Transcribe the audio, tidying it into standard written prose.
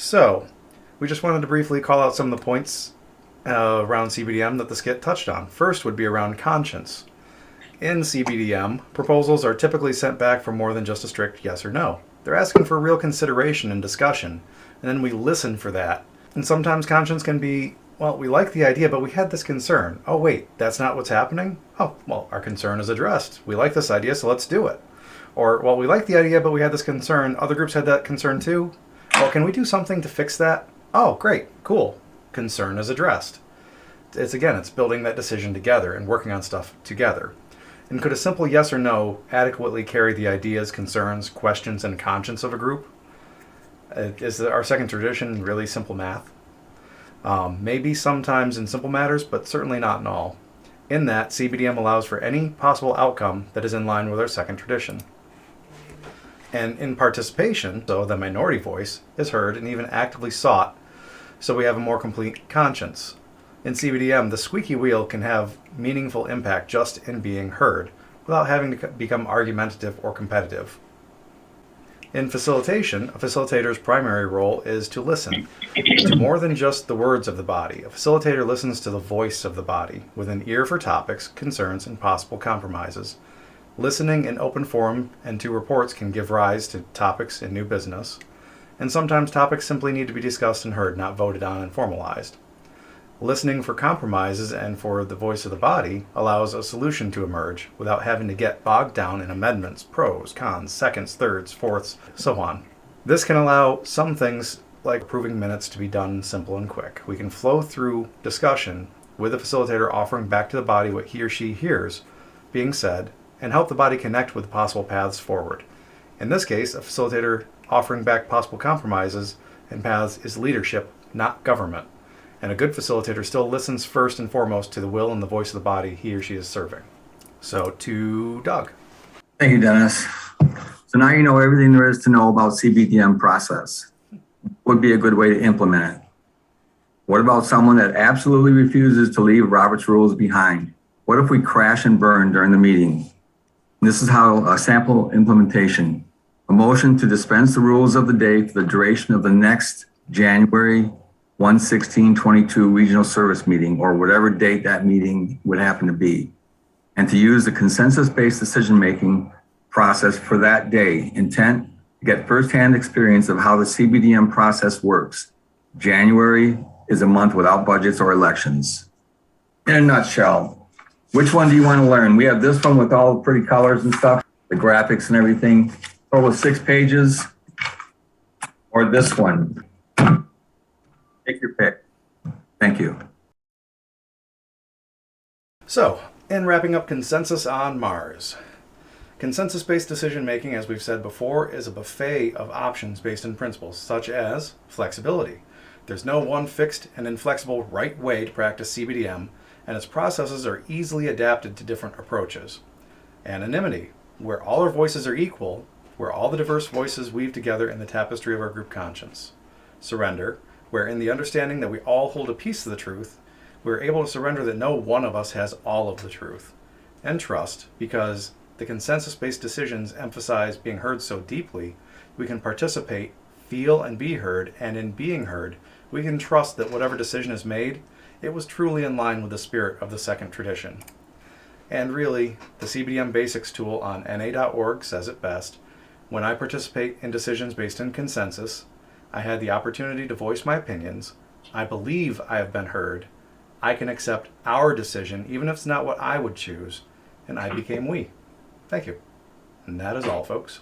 So, we just wanted to briefly call out some of the points around CBDM that the skit touched on. First would be around conscience. In CBDM, proposals are typically sent back for more than just a strict yes or no. They're asking for real consideration and discussion, and then we listen for that. And sometimes conscience can be, well, we like the idea, but we had this concern. Oh, wait, that's not what's happening? Oh, well, our concern is addressed. We like this idea, so let's do it. Or, well, we like the idea, but we had this concern. Other groups had that concern too. Well, can we do something to fix that? Oh, great, cool. Concern is addressed. It's building that decision together and working on stuff together. And could a simple yes or no adequately carry the ideas, concerns, questions, and conscience of a group? Is our second tradition really simple math? Maybe sometimes in simple matters, but certainly not in all. In that, CBDM allows for any possible outcome that is in line with our second tradition. And in participation, so the minority voice is heard and even actively sought, so we have a more complete conscience. In CBDM, the squeaky wheel can have meaningful impact just in being heard, without having to become argumentative or competitive. In facilitation, a facilitator's primary role is to listen to more than just the words of the body. A facilitator listens to the voice of the body, with an ear for topics, concerns, and possible compromises. Listening in open forum and to reports can give rise to topics in new business, and sometimes topics simply need to be discussed and heard, not voted on and formalized. Listening for compromises and for the voice of the body allows a solution to emerge without having to get bogged down in amendments, pros, cons, seconds, thirds, fourths, so on. This can allow some things like approving minutes to be done simple and quick. We can flow through discussion with the facilitator offering back to the body what he or she hears being said and help the body connect with possible paths forward. In this case, a facilitator offering back possible compromises and paths is leadership, not government. And a good facilitator still listens first and foremost to the will and the voice of the body he or she is serving. So to Doug. Thank you, Dennis. So now you know everything there is to know about CBDM process. Would be a good way to implement it. What about someone that absolutely refuses to leave Robert's rules behind? What if we crash and burn during the meeting? This is how a sample implementation. A motion to dispense the rules of the day for the duration of the next January 1/16/22 regional service meeting, or whatever date that meeting would happen to be, and to use the consensus-based decision-making process for that day. Intent to get firsthand experience of how the CBDM process works. January is a month without budgets or elections. In a nutshell, which one do you want to learn? We have this one with all the pretty colors and stuff, the graphics and everything, total of 6 pages, or this one. Take your pick. Thank you. So, in wrapping up consensus on Mars. Consensus-based decision-making, as we've said before, is a buffet of options based on principles, such as flexibility. There's no one fixed and inflexible right way to practice CBDM, and its processes are easily adapted to different approaches. Anonymity, where all our voices are equal, where all the diverse voices weave together in the tapestry of our group conscience. Surrender, where in the understanding that we all hold a piece of the truth, we're able to surrender that no one of us has all of the truth. And trust, because the consensus-based decisions emphasize being heard so deeply, we can participate, feel, and be heard, and in being heard, we can trust that whatever decision is made, it was truly in line with the spirit of the second tradition. And really, the CBDM Basics tool on NA.org says it best. When I participate in decisions based in consensus, I had the opportunity to voice my opinions. I believe I have been heard. I can accept our decision, even if it's not what I would choose. And I became we. Thank you. And that is all, folks.